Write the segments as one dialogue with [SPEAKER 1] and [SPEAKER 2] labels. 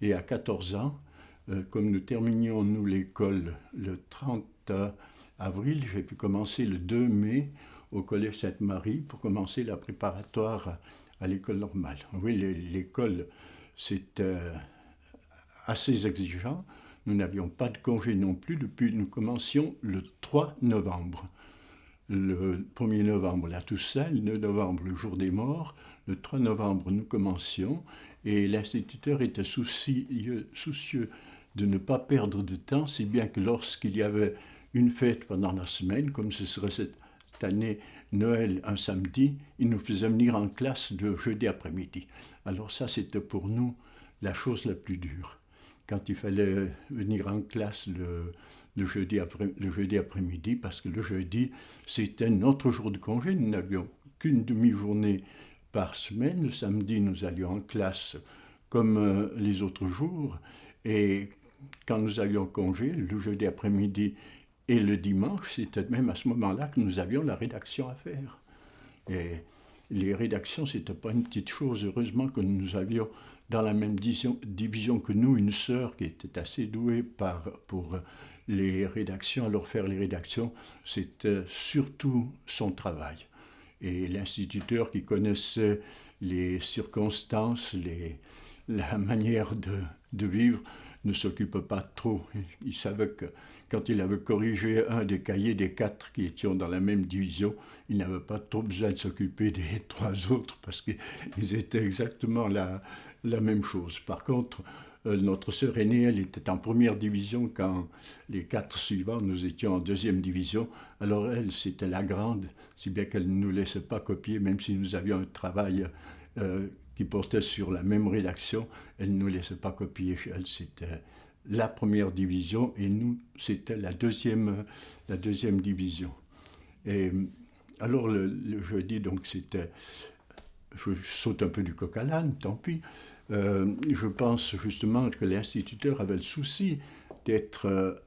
[SPEAKER 1] Et à 14 ans, comme nous terminions, nous, l'école le 30 avril, j'ai pu commencer le 2 mai au Collège Sainte-Marie pour commencer la préparatoire à l'école normale. Oui, l'école, c'était assez exigeant. Nous n'avions pas de congé non plus depuis nous commencions le 3 novembre. Le 1er novembre, la Toussaint, le 2 novembre, le jour des morts, le 3 novembre, nous commencions, et l'instituteur était soucieux de ne pas perdre de temps, si bien que lorsqu'il y avait une fête pendant la semaine, comme ce serait cette année Noël un samedi, il nous faisait venir en classe le jeudi après-midi. Alors ça, c'était pour nous la chose la plus dure. Quand il fallait venir en classe le jeudi après-midi, parce que le jeudi, c'était notre jour de congé. Nous n'avions qu'une demi-journée par semaine. Le samedi, nous allions en classe comme les autres jours. Et quand nous avions congé, le jeudi après-midi et le dimanche, c'était même à ce moment-là que nous avions la rédaction à faire. Et les rédactions, ce n'était pas une petite chose. Heureusement que nous avions dans la même division que nous une sœur qui était assez douée pour les rédactions. Alors faire les rédactions, c'était surtout son travail. Et l'instituteur qui connaissait les circonstances, la manière de vivre, ne s'occupe pas trop. Il savait que quand il avait corrigé un des cahiers des 4 qui étions dans la même division, il n'avait pas trop besoin de s'occuper des 3 autres parce qu'ils étaient exactement la même chose. Par contre, notre sœur aînée, elle était en première division quand les 4 suivants, nous étions en deuxième division. Alors elle, c'était la grande, si bien qu'elle ne nous laissait pas copier, même si nous avions un travail qui portait sur la même rédaction, elle ne nous laissait pas copier. Elle, c'était la première division et nous, c'était la deuxième division. Et alors le jeudi, donc c'était... Je saute un peu du coq à l'âne, tant pis. Je pense justement que l'instituteur avait le souci d'être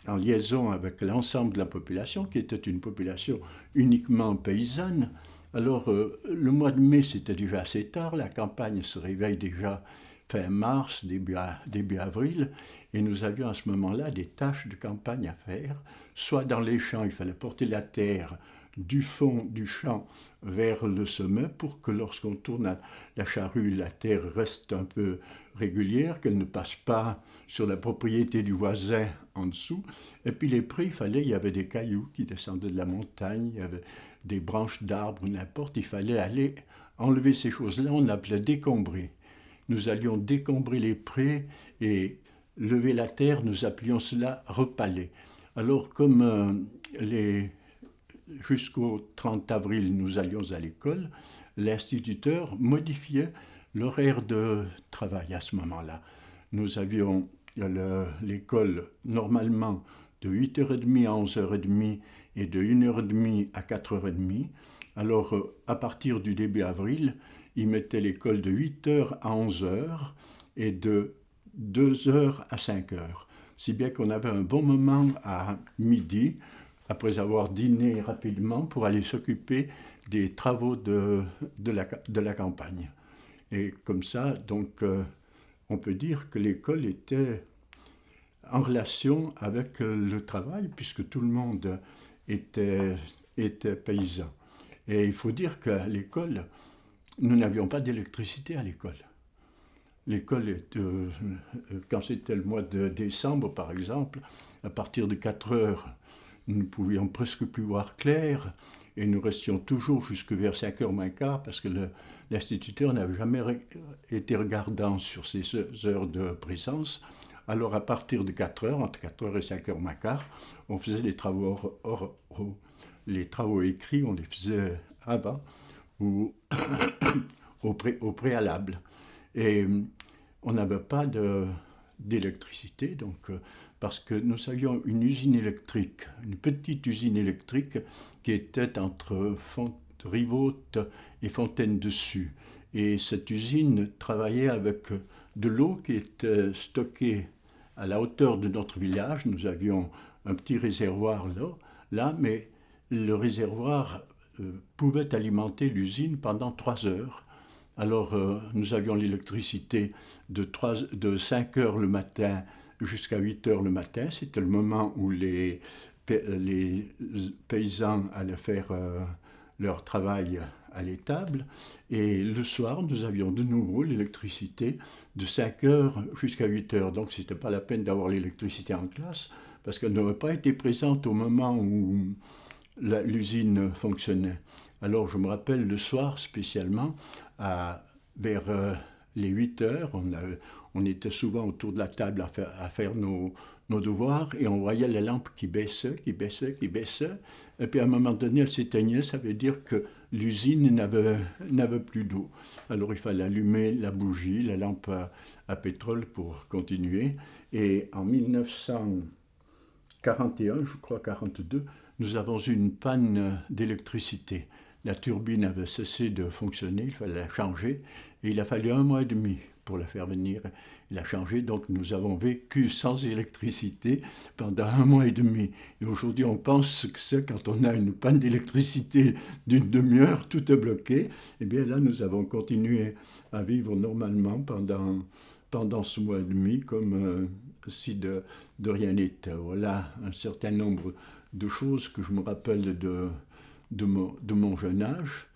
[SPEAKER 1] en liaison avec l'ensemble de la population, qui était une population uniquement paysanne. Alors, le mois de mai, c'était déjà assez tard, la campagne se réveille déjà fin mars, début avril, et nous avions à ce moment-là des tâches de campagne à faire, soit dans les champs, il fallait porter la terre du fond du champ vers le sommet pour que lorsqu'on tourne la charrue, la terre reste un peu régulière, qu'elle ne passe pas sur la propriété du voisin en dessous. Et puis les prés, il y avait des cailloux qui descendaient de la montagne, il y avait des branches d'arbres, n'importe, il fallait aller enlever ces choses-là, on appelait décombrer. Nous allions décombrer les prés et lever la terre, nous appelions cela repaler. Alors comme jusqu'au 30 avril, nous allions à l'école, l'instituteur modifiait l'horaire de travail à ce moment-là. Nous avions l'école normalement de 8h30 à 11h30 et de 1h30 à 4h30. Alors, à partir du début avril, il mettait l'école de 8h à 11h et de 2h à 5h. Si bien qu'on avait un bon moment à midi, après avoir dîné rapidement, pour aller s'occuper des travaux de la campagne. Et comme ça, donc, on peut dire que l'école était en relation avec le travail, puisque tout le monde était paysan. Et il faut dire qu'à l'école, nous n'avions pas d'électricité à l'école. L'école, quand c'était le mois de décembre, par exemple, à partir de 4 heures, nous ne pouvions presque plus voir clair, et nous restions toujours jusque vers 5h moins quart, parce que l'instituteur n'avait jamais été regardant sur ces heures de présence. Alors à partir de 4 heures, entre 4 heures et 5h moins quart, on faisait les travaux oraux. Les travaux écrits, on les faisait avant, ou au préalable. Et on n'avait pas d'électricité, donc, parce que nous avions une usine électrique, une petite usine électrique qui était entre Rivaute et Fontaine-Dessus. Et cette usine travaillait avec de l'eau qui était stockée à la hauteur de notre village. Nous avions un petit réservoir là, mais le réservoir pouvait alimenter l'usine pendant 3 heures. Alors, nous avions l'électricité de 5 heures le matin jusqu'à 8 heures le matin. C'était le moment où les paysans allaient faire leur travail à l'étable. Et le soir, nous avions de nouveau l'électricité de 5 heures jusqu'à 8 heures. Donc, ce n'était pas la peine d'avoir l'électricité en classe parce qu'elle n'aurait pas été présente au moment où l'usine fonctionnait. Alors, je me rappelle le soir spécialement, vers les 8 heures, on était souvent autour de la table à faire nos devoirs et on voyait la lampe qui baissait, qui baissait, qui baissait. Et puis à un moment donné, elle s'éteignait, ça veut dire que l'usine n'avait plus d'eau. Alors il fallait allumer la bougie, la lampe à pétrole pour continuer. Et en 1941, je crois 42, nous avons eu une panne d'électricité. La turbine avait cessé de fonctionner, il fallait la changer, et il a fallu 1 mois et demi pour la faire venir. Il a changé, donc nous avons vécu sans électricité pendant 1 mois et demi. Et aujourd'hui, on pense que c'est quand on a une panne d'électricité d'une demi-heure, tout est bloqué. Et bien là, nous avons continué à vivre normalement pendant ce mois et demi, comme si de rien n'était. Voilà un certain nombre de choses que je me rappelle de mon jeune âge.